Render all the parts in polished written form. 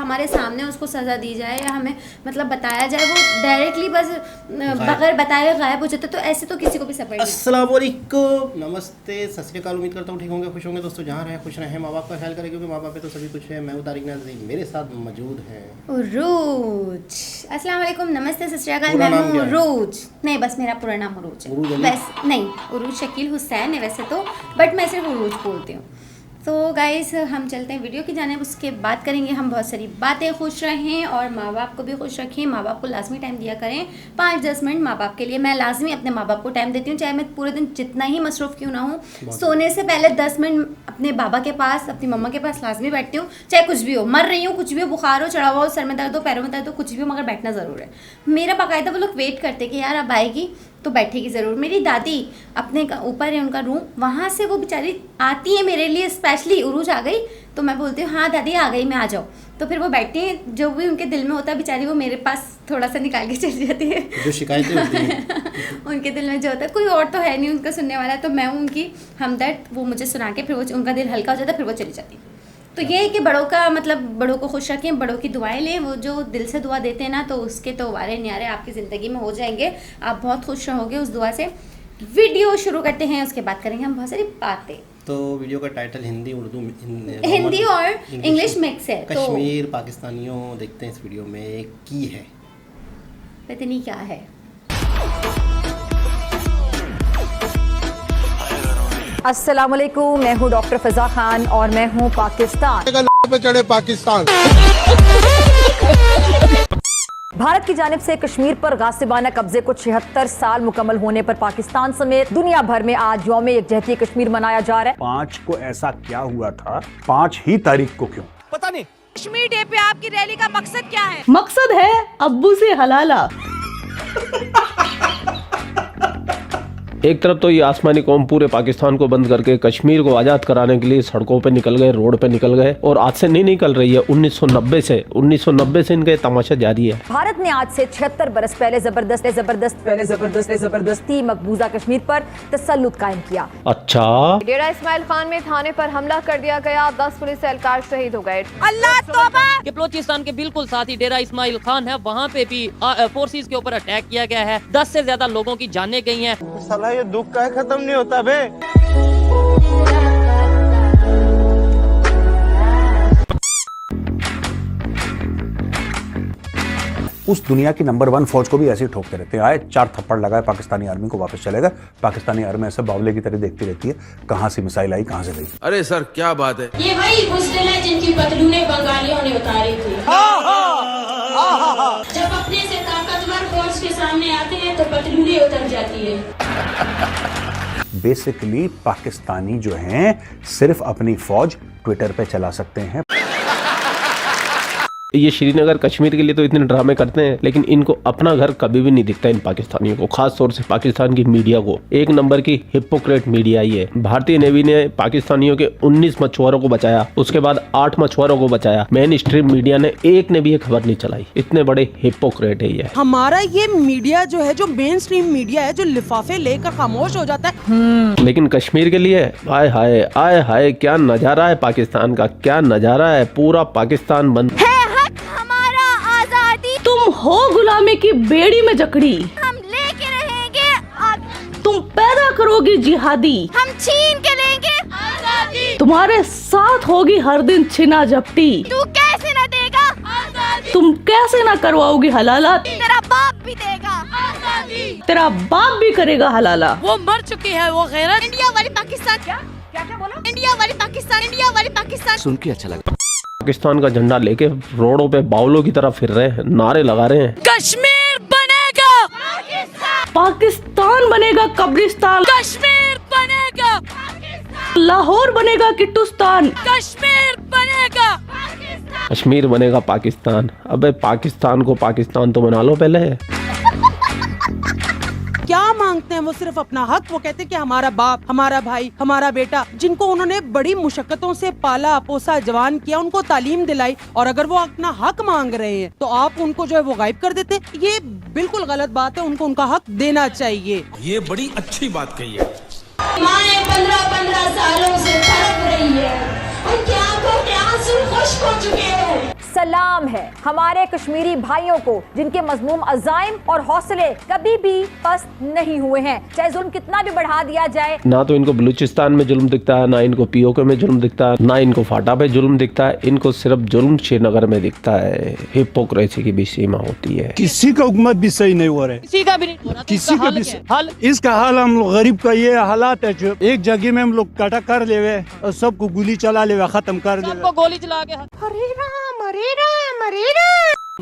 हमारे सामने उसको सज़ा दी जाए या हमें मतलब बताया जाए, वो डायरेक्टली बस बगैर बताए गायब हो जाता, तो ऐसे तो किसी को भी सपोर्ट नहीं। अस्सलाम वालेकुम, नमस्ते, सत श्री अकाल। उम्मीद करता हूँ ठीक होंगे, खुश होंगे दोस्तों, जहाँ रहें खुश रहें, माँ बाप का ख्याल करें क्योंकि माँ बाप पे तो सभी कुछ है। मैं हूँ तारिक नाज़रीन, मेरे साथ मौजूद हैं उरूज। अस्सलाम वालेकुम, नमस्ते, सत श्री अकाल। मैं हूँ उरूज, नहीं बस मेरा पूरा नाम उरूज है, वैसे नहीं उरूज शकील हुसैन है वैसे तो, बट मैं सिर्फ उरूज बोलती हूँ। तो गाइस हम चलते हैं वीडियो की जानिब, उसके बाद करेंगे हम बहुत सारी बातें। खुश रहें और माँ बाप को भी खुश रखें, माँ बाप को लाजमी टाइम दिया करें, 5-10 मिनट माँ बाप के लिए। मैं लाजमी अपने माँ बाप को टाइम देती हूँ, चाहे मैं पूरे दिन जितना ही मसरूफ़ क्यों ना हूँ, सोने से पहले 10 मिनट अपने बाबा के पास, अपनी मम्मा के पास लाजमी बैठती हूँ। चाहे कुछ भी हो, मर रही हूँ, कुछ भी हो, बुखार हो, चढ़ा हुआ हो, सर में दर्द हो, पैरों में दर्द हो, कुछ भी हो, मगर बैठना ज़रूर है। मेरा बाकायदा वो लोग वेट करते कि यार अब आएगी तो बैठेगी ज़रूर। मेरी दादी अपने ऊपर है उनका रूम, वहाँ से वो बेचारी आती है मेरे लिए स्पेशली, उरूज आ गई तो मैं बोलती हूँ हाँ दादी आ गई मैं, आ जाओ। तो फिर वो बैठती हैं, जो भी उनके दिल में होता है बेचारी वो मेरे पास थोड़ा सा निकाल के चली जाती है, जो शिकायतें होती हैं उनके दिल में जो होता है, कोई और तो है नहीं उनका सुनने वाला, तो मैं उनकी हमदर्द, वो मुझे सुना के फिर वो उनका दिल हल्का हो जाता है, फिर वो चली जाती है। तो ये है कि बड़ों का मतलब बड़ों को खुश रखें, बड़ों की दुआएं लें, वो जो दिल से दुआ देते हैं ना तो उसके तो वारे न्यारे आपकी ज़िंदगी में हो जाएंगे, आप बहुत खुश रहोगे उस दुआ से। वीडियो शुरू करते हैं, उसके बाद करेंगे हम बहुत सारी बातें। तो वीडियो का टाइटल हिंदी उर्दू हिंदी और इंग्लिश मिक्स है। कश्मीर पाकिस्तानियों देखते हैं इस वीडियो में की है, पता नहीं क्या है। अस्सलाम वालेकुम, मैं हूँ डॉक्टर फ़िज़ा खान और मैं हूँ पाकिस्तान पे चढ़े पाकिस्तान। भारत की जानिब से कश्मीर पर गासिबाना कब्जे को 76 साल मुकम्मल होने पर पाकिस्तान समेत दुनिया भर में आज यौम यकजहती कश्मीर मनाया जा रहा है। 5 को ऐसा क्या हुआ था, 5 ही तारीख को क्यों पता नहीं। कश्मीर डे पे आपकी रैली का मकसद क्या है? मकसद है अब्बू से हलाला। एक तरफ तो ये आसमानी कौम पूरे पाकिस्तान को बंद करके कश्मीर को आज़ाद कराने के लिए सड़कों पे निकल गए, रोड पे निकल गए, और आज से नहीं निकल रही है, 1990 से इनका तमाशा जारी है। भारत ने आज से 76 बरस पहले जबरदस्ती मकबूजा कश्मीर पर तसल्लुत कायम किया। अच्छा, डेरा इस्माइल खान में थाने पर हमला कर दिया गया, 10 पुलिस एहलकार शहीद हो गए। अल्लाह तौबा। कि बलोचिस्तान के बिल्कुल साथ ही डेरा इस्माइल खान है, वहाँ पे भी फोर्सेस के ऊपर अटैक किया गया है, 10 से ज्यादा लोगों की जानें गई हैं। साला ये दुख का खत्म नहीं होता बे। उस दुनिया की नंबर 1 फौज को भी ऐसे ही ठोकते रहते हैं। आए 4 थप्पड़ लगाए पाकिस्तानी आर्मी को, वापस चले गए। पाकिस्तानी आर्मी ऐसे बावले की तरह देखती रहती है, कहां से मिसाइल आई कहां से गई। अरे सर क्या बात है। ये वही बुज़दिल है जिनकी पतलूनें बंगालियों ने उतारी थी। जब अपने से ताकतवर फौज के सामने आते हैं तो पतलूनें उतर जाती है। बेसिकली पाकिस्तानी जो हैं सिर्फ अपनी फौज ट्विटर पे चला सकते हैं। ये श्रीनगर कश्मीर के लिए तो इतने ड्रामे करते हैं, लेकिन इनको अपना घर कभी भी नहीं दिखता इन पाकिस्तानियों को, खास तौर से पाकिस्तान की मीडिया को। एक नंबर की हिपोक्रेट मीडिया ही है। भारतीय नेवी ने पाकिस्तानियों के 19 मछुआरों को बचाया, उसके बाद 8 मछुआरों को बचाया। मेन स्ट्रीम मीडिया ने एक ने भी ये खबर नहीं चलाई। इतने बड़े हिपोक्रेट है ये। हमारा ये मीडिया जो है, जो मेन स्ट्रीम मीडिया है, जो लिफाफे लेकर खामोश हो जाता है। लेकिन कश्मीर के लिए आए हाय आए हाय, क्या नजारा है पाकिस्तान का, क्या नजारा है। पूरा पाकिस्तान बंद है। तुम हो गुलामी की बेड़ी में जकड़ी, हम लेके रहेंगे, तुम पैदा करोगी जिहादी, हम छीन के लेंगे आजादी, तुम्हारे साथ होगी हर दिन छिना झपटी, तू कैसे न देगा आजादी, तुम कैसे ना करवाओगी हलाला, तेरा बाप भी देगा आजादी, तेरा बाप भी करेगा हलाला। वो मर चुकी है वो गैरत। इंडिया वाली पाकिस्तान, क्या बोला? इंडिया वाली पाकिस्तान। सुन के अच्छा लगा। पाकिस्तान का झंडा लेके रोडों पे बावलों की तरह फिर रहे हैं, नारे लगा रहे हैं। कश्मीर बनेगा पाकिस्तान बनेगा कब्रिस्तान, कश्मीर बनेगा लाहौर बनेगा किट्टुस्तान, कश्मीर बनेगा कश्मीर बनेगा पाकिस्तान। अबे पाकिस्तान को पाकिस्तान तो बना लो पहले। क्या मांगते हैं वो? सिर्फ अपना हक। वो कहते हैं कि हमारा बाप, हमारा भाई, हमारा बेटा, जिनको उन्होंने बड़ी मुशक्कतों से पाला पोसा जवान किया, उनको तालीम दिलाई, और अगर वो अपना हक मांग रहे हैं तो आप उनको जो है वो गायब कर देते। ये बिल्कुल गलत बात है, उनको उनका हक देना चाहिए। ये बड़ी अच्छी बात कही है। माएँ 15-15 सालों से तड़प रही है, उनकी आंखों के आंसू खुश्क हो चुके हैं। सलाम है हमारे कश्मीरी भाइयों को जिनके मजमूम अज़ाइम और हौसले कभी भी पस्त नहीं हुए हैं, चाहे जुल्म कितना भी बढ़ा दिया जाए। ना तो इनको बलूचिस्तान में जुल्म दिखता है, ना इनको पीओके में जुल्म दिखता है, ना इनको फाटा पे जुल्म दिखता है, इनको सिर्फ जुल्म श्रीनगर में दिखता है। हिपोक्रेसी की भी सीमा होती है। किसी का हुकूमत भी सही नहीं हो रहा है, किसी का भी नहीं हो रहा, तो किसी इसका का हल भी क्या है? हल इसका हाल हम लोग गरीब का ये हालात है जो एक जगह में हम लोग कटा कर लेवे और सबको गोली चला लेवे, खत्म कर सबको देवे। गोली चला के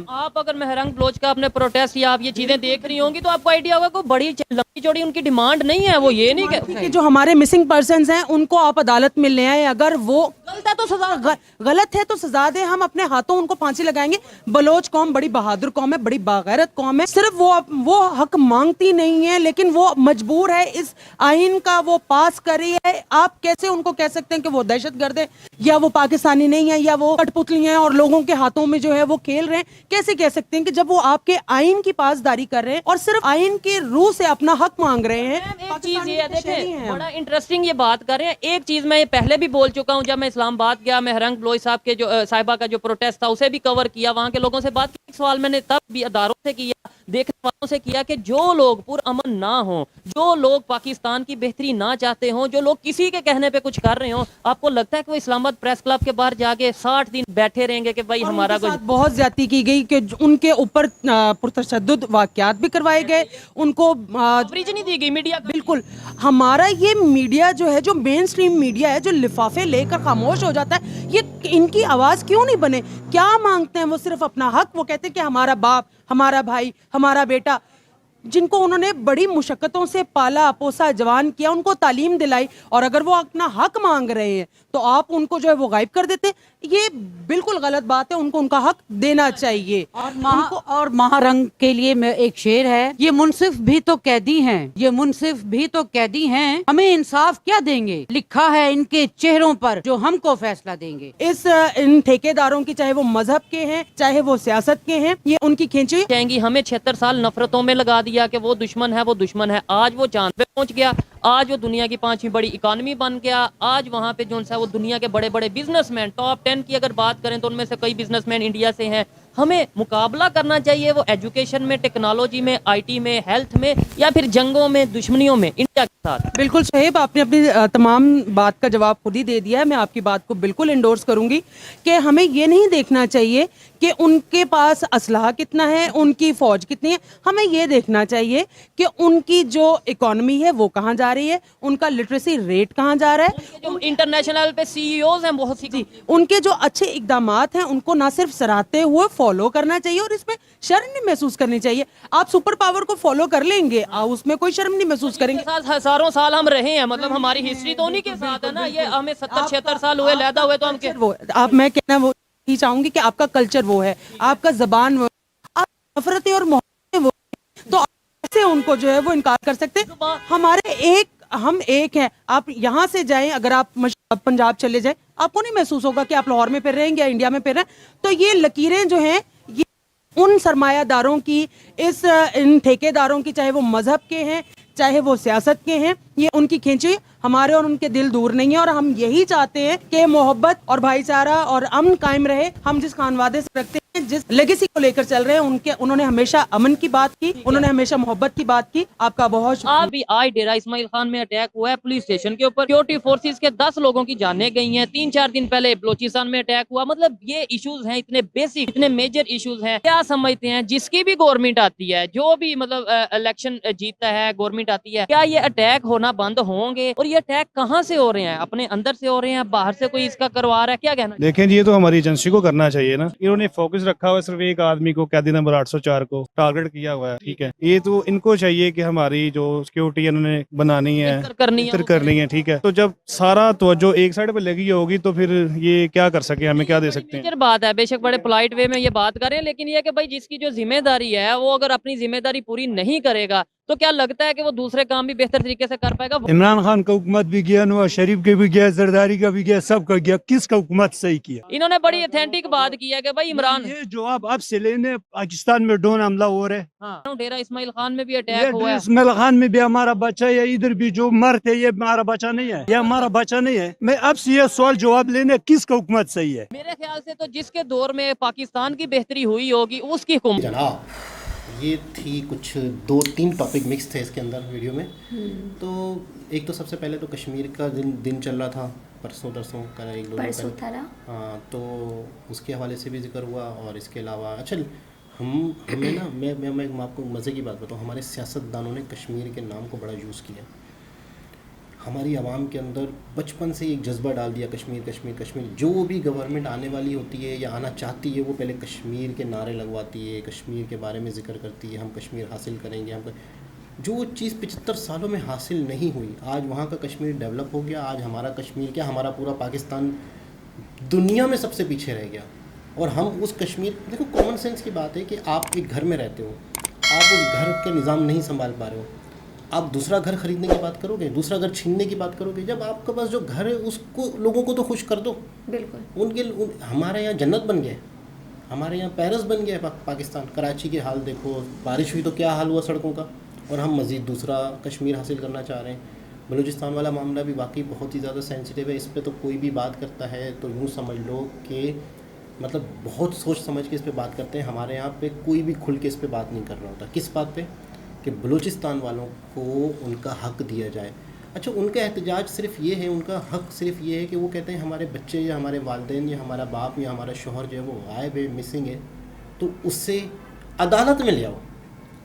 आप अगर मेहरंग बलोच का अपने प्रोटेस्ट या आप ये चीजें देख रही होंगी तो आपको आइडिया होगा कोई बड़ी लंबी चौड़ी उनकी डिमांड नहीं है। वो ये नहीं कि जो हमारे मिसिंग पर्सन्स हैं उनको आप अदालत में ले आए, अगर वो गलत है तो सजा, गलत है तो सजा दे, हम अपने हाथों उनको फांसी लगाएंगे। बलोच कौम बड़ी बहादुर कौम है, बड़ी बागैरत कौम है, सिर्फ वो हक मांगती नहीं है लेकिन वो मजबूर है इस आइन का वो पास करी है। आप कैसे उनको कह सकते हैं कि वो दहशतगर्द है या वो पाकिस्तानी नहीं है या वो कठपुतली हैं और लोगों के हाथों में जो है वो खेल रहे हैं? कैसे कह सकते हैं कि जब वो आपके आइन की पासदारी कर रहे हैं और सिर्फ आइन के रूह से अपना हक मांग रहे हैं? एक चीज ये है, देखें बड़ा इंटरेस्टिंग ये बात कर रहे हैं। एक चीज मैं ये पहले भी बोल चुका हूँ, जब मैं इस्लामाबाद गया, मेहरंग बलोच साहब के जो साहिबा का जो प्रोटेस्ट था उसे भी कवर किया, वहाँ के लोगों से बात की। एक सवाल मैंने तब भी अदारों से किया, देखने वालों से किया कि जो लोग पुरअमन ना हो, जो लोग पाकिस्तान की बेहतरी ना चाहते हों, जो लोग किसी के कहने पे कुछ कर रहे हो, आपको लगता है कि वो इस्लामाबाद प्रेस क्लब के बाहर जाके 60 दिन बैठे रहेंगे कि भाई हमारा कुछ? बहुत ज्यादती की गई कि उनके ऊपर पुरतशद्दुद वाक़यात भी करवाए गए, उनको कवरेज नहीं दी गई मीडिया। बिल्कुल हमारा ये मीडिया जो है, जो मेन स्ट्रीम मीडिया है, जो लिफाफे लेकर खामोश हो जाता है, ये इनकी आवाज क्यों नहीं बने? क्या मांगते हैं वो? सिर्फ अपना हक। वो कहते हैं कि हमारा बाप, हमारा भाई, हमारा बेटा, जिनको उन्होंने बड़ी मुशक्कतों से पाला पोसा जवान किया, उनको तालीम दिलाई, और अगर वो अपना हक मांग रहे हैं तो आप उनको जो है वो गायब कर देते। ये बिल्कुल गलत बात है, उनको उनका हक देना चाहिए। और महारंग के लिए मैं एक शेर है, ये मुनसिफ भी तो कैदी हैं, ये मुनसिफ भी तो कैदी हैं, हमें इंसाफ क्या देंगे, लिखा है इनके चेहरों पर जो हमको फैसला देंगे। इन ठेकेदारों की, चाहे वो मजहब के हैं चाहे वो सियासत के हैं, ये उनकी खींची जाएंगी। हमें 76 साल नफरतों में लगा दिया कि वो दुश्मन है, वो दुश्मन है। आज वो चांद पे पहुंच गया, आज वो दुनिया की 5वीं बड़ी इकोनॉमी बन गया। आज वहाँ पे जो है वो दुनिया के बड़े बड़े बिजनेसमैन, टॉप 10 की अगर बात करें तो उनमें से कई बिजनेसमैन इंडिया से हैं। हमें मुकाबला करना चाहिए वो एजुकेशन में, टेक्नोलॉजी में, आईटी में, हेल्थ में, या फिर जंगों में, दुश्मनियों में इंडिया के साथ। बिल्कुल सोहेब, आपने अपनी तमाम बात का जवाब खुद ही दे दिया है। मैं आपकी बात को बिल्कुल इंडोर्स करूंगी कि हमें ये नहीं देखना चाहिए कि उनके पास असलहा कितना है, उनकी फौज कितनी है। हमें ये देखना चाहिए कि उनकी जो इकोनॉमी है वो कहाँ जा रही है, उनका लिटरेसी रेट कहाँ जा रहा है। जो इंटरनेशनल पे सीईओज हैं बहुत सी, उनके जो अच्छे इकदामात हैं उनको ना सिर्फ सराहते हुए फॉलो करना चाहिए और इसमें शर्म नहीं महसूस करनी चाहिए। आप सुपर पावर को फॉलो कर लेंगे, उसमें कोई शर्म नहीं महसूस करेंगे। हजारों साल हम रहे हैं, मतलब हमारी हिस्ट्री तो उन्हीं के साथ है ना। ये हमें 70-76 साल हुए लैदा हुए, तो हम वो आप, मैं कहना वो ही चाहूंगी कि आपका कल्चर वो है, आपका जबान वो, आप नफरतें और मोहब्बतें वो, तो ऐसे उनको जो है वो इनकार कर सकते हैं। हमारे हम एक हैं। आप यहाँ से जाएं, अगर आप पंजाब चले जाएं, आपको नहीं महसूस होगा कि आप लाहौर में फिर रहे हैं या इंडिया में फिर रहे हैं। तो ये लकीरें जो हैं ये उन सरमायादारों की, इन ठेकेदारों की, चाहे वो मजहब के हैं चाहे वो सियासत के हैं, ये उनकी खींची। हमारे और उनके दिल दूर नहीं है और हम यही चाहते हैं कि मोहब्बत और भाईचारा और अमन कायम रहे। हम जिस खानवादे से रखते हैं, जिस लेगेसी को लेकर चल रहे हैं, उन्होंने हमेशा अमन की बात की, उन्होंने हमेशा मोहब्बत की बात की। आपका बहुत शुक्रिया। अभी आज डेरा इस्माइल खान में अटैक हुआ है पुलिस स्टेशन के ऊपर, सिक्योरिटी फोर्सेस के 10 लोगों की जानें गई हैं। 3-4 दिन पहले बलोचिस्तान में अटैक हुआ। मतलब ये इश्यूज हैं, इतने बेसिक, इतने मेजर इश्यूज हैं। क्या समझते हैं, जिसकी भी गवर्नमेंट आती है, जो भी मतलब इलेक्शन जीतता है, गवर्नमेंट आती है, क्या ये अटैक होना बंद होंगे? और ये अटैक कहाँ से हो रहे हैं? अपने अंदर से हो रहे हैं, बाहर से कोई इसका करवा रहा है? क्या कहना? देखें जी, ये तो हमारी एजेंसी को करना चाहिए ना। इन्होंने फोकस रखा हुआ सिर्फ एक आदमी को, कैदी नंबर 804 को टारगेट किया हुआ है। ठीक है, ये तो इनको चाहिए कि हमारी जो सिक्योरिटी इन्होंने बनानी है, करनी है। ठीक है, तो जब सारा तवज्जो एक साइड पे लगी होगी तो फिर ये क्या कर सके, हमें क्या दे सकते हैं? बात है, बेशक बड़े पोलाइट वे में ये बात करें, लेकिन ये कि भाई जिसकी जो जिम्मेदारी है वो अगर अपनी जिम्मेदारी पूरी नहीं करेगा तो क्या लगता है कि वो दूसरे काम भी बेहतर तरीके से कर पाएगा? इमरान खान का हुकूमत भी गया, नवाज शरीफ के भी गया, जरदारी का भी गया, सबका गया, किसका हुकूमत सही किया? इन्होंने बड़ी ऑथेंटिक बात की है कि भाई इमरान, ये जवाब अब से लेने पाकिस्तान में ड्रोन हमला हो रहा है। हाँ, डेरा इस्माइल खान में भी अटैक हुआ है। इस्माइल खान में भी हमारा बच्चा है, इधर भी जो मरते ये हमारा बच्चा नहीं है, ये हमारा बच्चा नहीं है। मैं अब से ये सवाल जवाब लेने किसका हुकूमत सही है? मेरे ख्याल से तो जिसके दौर में पाकिस्तान की बेहतरी हुई होगी उसकी हुकूमत। जनाब ये थी कुछ 2-3 टॉपिक मिक्स थे इसके अंदर वीडियो में। तो एक तो सबसे पहले तो कश्मीर का दिन चल रहा था, परसों का एक दो दिन पहले। हाँ, तो उसके हवाले से भी जिक्र हुआ। और इसके अलावा अच्छा हमें ना मैं आपको मज़े की बात बताऊँ, हमारे सियासतदानों ने कश्मीर के नाम को बड़ा यूज़ किया। हमारी आवाम के अंदर बचपन से एक जज्बा डाल दिया, कश्मीर कश्मीर कश्मीर। जो भी गवर्नमेंट आने वाली होती है या आना चाहती है वो पहले कश्मीर के नारे लगवाती है, कश्मीर के बारे में जिक्र करती है, हम कश्मीर हासिल करेंगे। हम जो चीज़ 75 सालों में हासिल नहीं हुई, आज वहाँ का कश्मीर डेवलप हो गया। आज हमारा कश्मीर क्या, हमारा पूरा पाकिस्तान दुनिया में सबसे पीछे रह गया। और हम उस कश्मीर, देखो कॉमन सेंस की बात है कि आप एक घर में रहते हो, आप उस घर के निज़ाम नहीं संभाल पा रहे हो, आप दूसरा घर खरीदने की बात करोगे, दूसरा घर छीनने की बात करोगे। जब आपके पास जो घर है उसको, लोगों को तो खुश कर दो। बिल्कुल हमारे यहाँ जन्नत बन गया, हमारे यहाँ पेरिस बन गया पाकिस्तान। कराची के हाल देखो, बारिश हुई तो क्या हाल हुआ सड़कों का, और हम मज़ीद दूसरा कश्मीर हासिल करना चाह रहे हैं। बलूचिस्तान वाला मामला भी वाकई बहुत ही ज़्यादा सेंसिटिव है। इस पर तो कोई भी बात करता है तो यूँ समझ लो कि मतलब बहुत सोच समझ के इस पर बात करते हैं। हमारे यहाँ पे कोई भी खुल के इस पर बात नहीं कर रहा होता। किस बात पे? कि बलूचिस्तान वालों को उनका हक़ दिया जाए। अच्छा, उनका एहतजाज सिर्फ ये है, उनका हक़ सिर्फ ये है कि वो कहते हैं हमारे बच्चे या हमारे वालिदैन या हमारा बाप या हमारा शौहर जो है वो गायब है, मिसिंग है, तो उससे अदालत में ले आओ,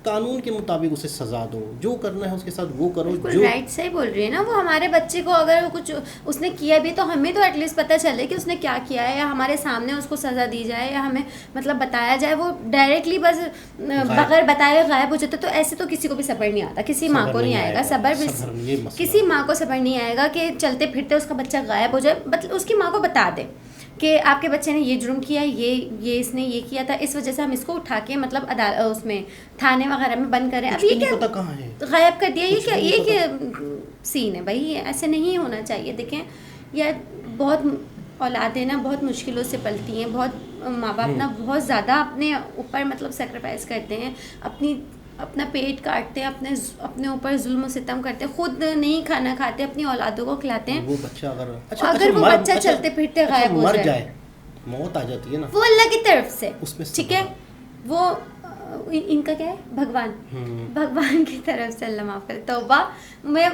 कानून के मुताबिक उसे सज़ा दो, जो करना है उसके साथ वो करो। जो राइट सही बोल रही है ना वो। हमारे बच्चे को अगर कुछ उसने किया भी तो हमें तो एटलीस्ट पता चले कि उसने क्या किया है, या हमारे सामने उसको सज़ा दी जाए, या हमें मतलब बताया जाए। वो डायरेक्टली बस बगैर बताए गायब हो जाता, तो ऐसे तो किसी को भी सब्र नहीं आता, किसी माँ को नहीं आएगा सब्र, किसी माँ को सब्र नहीं आएगा कि चलते फिरते उसका बच्चा गायब हो जाए। मतलब उसकी माँ को बता दे कि आपके बच्चे ने ये जुर्म किया, ये इसने ये किया था, इस वजह से हम इसको उठा के मतलब उसमें थाने वगैरह में बंद करें। अब ये क्या गायब कर दिया, ये क्या सीन है भाई? ऐसे नहीं होना चाहिए। देखें यार, बहुत औलादें ना बहुत मुश्किलों से पलती हैं, बहुत माँ बाप ना बहुत ज़्यादा अपने ऊपर मतलब सेक्रीफाइस करते हैं, अपना पेट काटते हैं, अपने ऊपर जुल्म सितम करते हैं, खुद नहीं खाना खाते, अपनी औलादों को खिलाते हैं। वो बच्चा अगर वो बच्चा चलते फिरते गायब हो जाए, मौत आ जाती है ना, वो अल्लाह की तरफ से, ठीक है, वो इनका क्या है, भगवान की तरफ से। अल्लाह माफ़ करे। तौबा,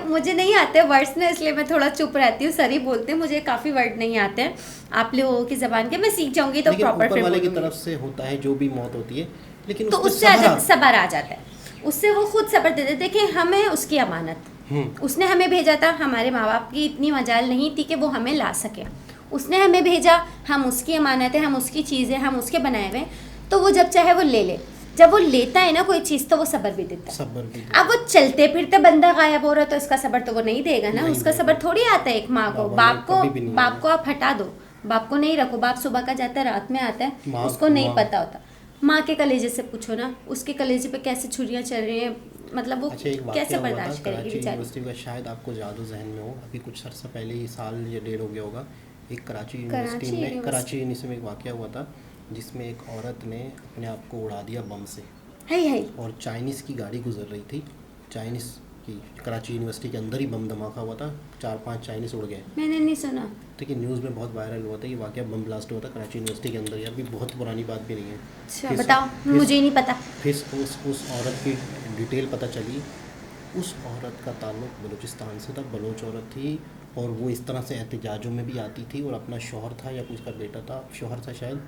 मुझे नहीं आते वर्ड्स ना, इसलिए मैं थोड़ा चुप रहती हूँ। सर ही बोलते हैं, मुझे काफ़ी वर्ड नहीं आते हैं आप लोगों की ज़बान के। मैं सीख जाऊँगी तो प्रॉपर ऊपर वाले की तरफ से होता है जो भी मौत होती है, लेकिन तो उससे सबर आ जाता है, उससे वो खुद सबर देते। देखें, हमें उसकी अमानत, उसने हमें भेजा था, हमारे माँ बाप की इतनी मजाल नहीं थी कि वो हमें ला सके। उसने हमें भेजा, हम उसकी अमानत है, हम उसकी चीज़ें, हम उसके बनाए हुए, तो वो जब चाहे वो ले ले। जब वो लेता है ना कोई चीज़ तो वो सब्र भी देता है। अब वो चलते फिरते बंदा गायब हो रहा है तो इसका सब्र तो वो नहीं देगा ना। उसका सब्र थोड़ी आता है एक माँ को। बाप को आप हटा दो, बाप को नहीं रखो। बाप सुबह का जाता है, रात में आता है, उसको नहीं पता होता। माँ के कलेजे से पूछो ना, उसके कलेजे पे कैसे छुरियाँ चल रही हैं, मतलब वो कैसे बर्दाश्त करेगी बेचारी। यूनिवर्सिटी का शायद आपको ज़्यादा जहन में हो, अभी कुछ अर्सा पहले ही, साल या डेढ़ हो गया होगा, एक कराची यूनिवर्सिटी में एक वाक़या हुआ था जिसमें एक औरत ने अपने आप को उड़ा दिया बम से। और चाइनीज़ की गाड़ी गुजर रही थी, चाइनीज़ की, कराची यूनिवर्सिटी के अंदर ही बम धमाका हुआ था, 4-5 चाइनीज़ उड़ गए। मैंने नहीं सुना। ठीक है, न्यूज़ में बहुत वायरल हुआ था ये वाक़या, बम ब्लास्ट हुआ था कराची यूनिवर्सिटी के अंदर। यार भी बहुत पुरानी बात भी नहीं है। अच्छा बताओ, मुझे ही नहीं पता। फिर उस औरत की डिटेल पता चली। उस औरत का ताल्लुक़ बलूचिस्तान से था, बलोच औरत थी, और वो इस तरह से एहतजाजों में भी आती थी, और अपना शौहर था या कोई उसका बेटा था, शौहर था शायद,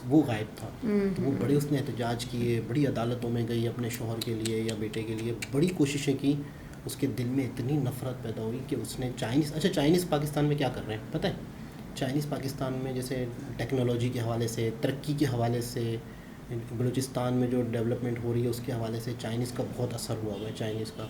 वो गायब था। तो वो बड़े उसने एहतजाज किए, बड़ी अदालतों में गई अपने शौहर के लिए या बेटे के लिए, बड़ी कोशिशें की। उसके दिल में इतनी नफ़रत पैदा हुई कि उसने चाइनीज़ पाकिस्तान में क्या कर रहे हैं पता है? चाइनीज़ पाकिस्तान में जैसे टेक्नोलॉजी के हवाले से, तरक्की के हवाले से, बलूचिस्तान में जो डेवलपमेंट हो रही है उसके हवाले से चाइनीज़ का बहुत असर हुआ है चाइनीज़ का।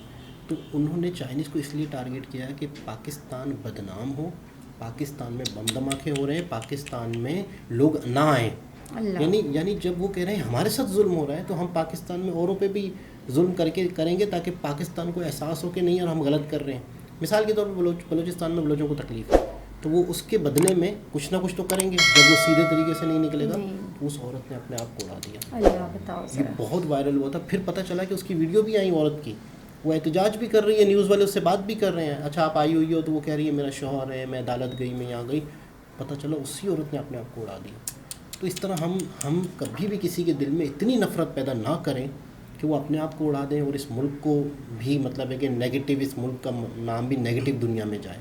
तो उन्होंने चाइनीज़ को इसलिए टारगेट किया है कि पाकिस्तान बदनाम हो, पाकिस्तान में बम धमाके हो रहे हैं, पाकिस्तान में लोग ना आए। यानी जब वो कह रहे हैं हमारे साथ जुल्म हो रहा है, तो हम पाकिस्तान में औरों पे भी जुल्म करके करेंगे ताकि पाकिस्तान को एहसास हो कि नहीं यार हम गलत कर रहे हैं। मिसाल के तौर पर बलूचिस्तान में बलोचों को तकलीफ है, तो वो उसके बदले में कुछ ना कुछ तो करेंगे। जब वो सीधे तरीके से नहीं निकलेगा तो उस औरत ने अपने आप को उड़ा दिया। अल्लाह बताओ ये बहुत वायरल हुआ था। फिर पता चला कि उसकी वीडियो भी आई औरत की, वो एहतजाज भी कर रही है, न्यूज़ वाले उससे बात भी कर रहे हैं, अच्छा आप आई हुई हो, तो वो कह रही है मेरा शौहर है, मैं अदालत गई, मैं यहाँ गई। पता चला उसी औरत ने अपने आप को उड़ा दिया। तो इस तरह हम कभी भी किसी के दिल में इतनी नफ़रत पैदा ना करें कि वो अपने आप को उड़ा दें और इस मुल्क को भी मतलब है कि नेगेटिव, इस मुल्क का नाम भी नेगेटिव दुनिया में जाए।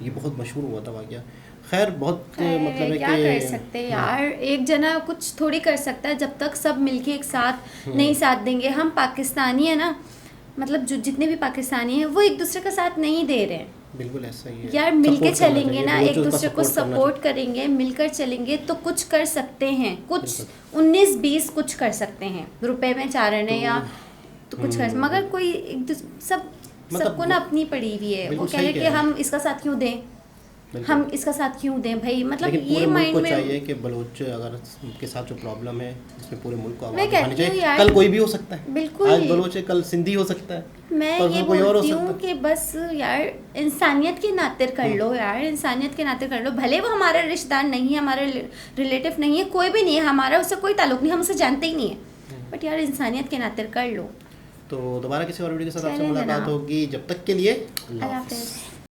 ये बहुत मशहूर हुआ था वाक़या। खैर बहुत मतलब है क्या कर सकते हैं यार, एक जना कुछ थोड़ी कर सकता है जब तक सब मिलके एक साथ नहीं साथ देंगे। हम पाकिस्तानी है ना, मतलब जो जितने भी पाकिस्तानी हैं वो एक दूसरे का साथ नहीं दे रहे हैं। बिल्कुल ऐसा ही है यार, मिलके चलेंगे ना, एक दूसरे को सपोर्ट करेंगे, मिलकर चलेंगे तो कुछ कर सकते हैं। कुछ 19-20 कुछ कर सकते हैं, रुपए में 4 आने या तो कुछ कर, मगर कोई सबको ना अपनी पड़ी हुई है। वो कह रहे कि हम इसका साथ क्यों दें, हम इसका साथ क्यों दें भाई। मतलब ये माइंड में चाहिए कि बलोच अगर के साथ जो प्रॉब्लम है इसमें पूरे मुल्क को आवाज़ उठानी चाहिए। कल कोई भी हो सकता है, बिल्कुल आज बलोच है, कल सिंधी हो सकता है। मैं ये बोलती हूँ कि बस यार इंसानियत की नातिर कर लो यार, इंसानियत के नाते कर लो। भले वो हमारा रिश्तेदार नहीं है, हमारा रिलेटिव नहीं है, कोई भी नहीं है, हमारा उससे कोई ताल्लुक नहीं, हम उसे जानते ही नहीं है, बट यार इंसानियत के नाते कर लो। तो दोबारा किसी और वीडियो के साथ आपसे मुलाकात होगी, जब तक के लिए अल्लाह हाफ़िज़।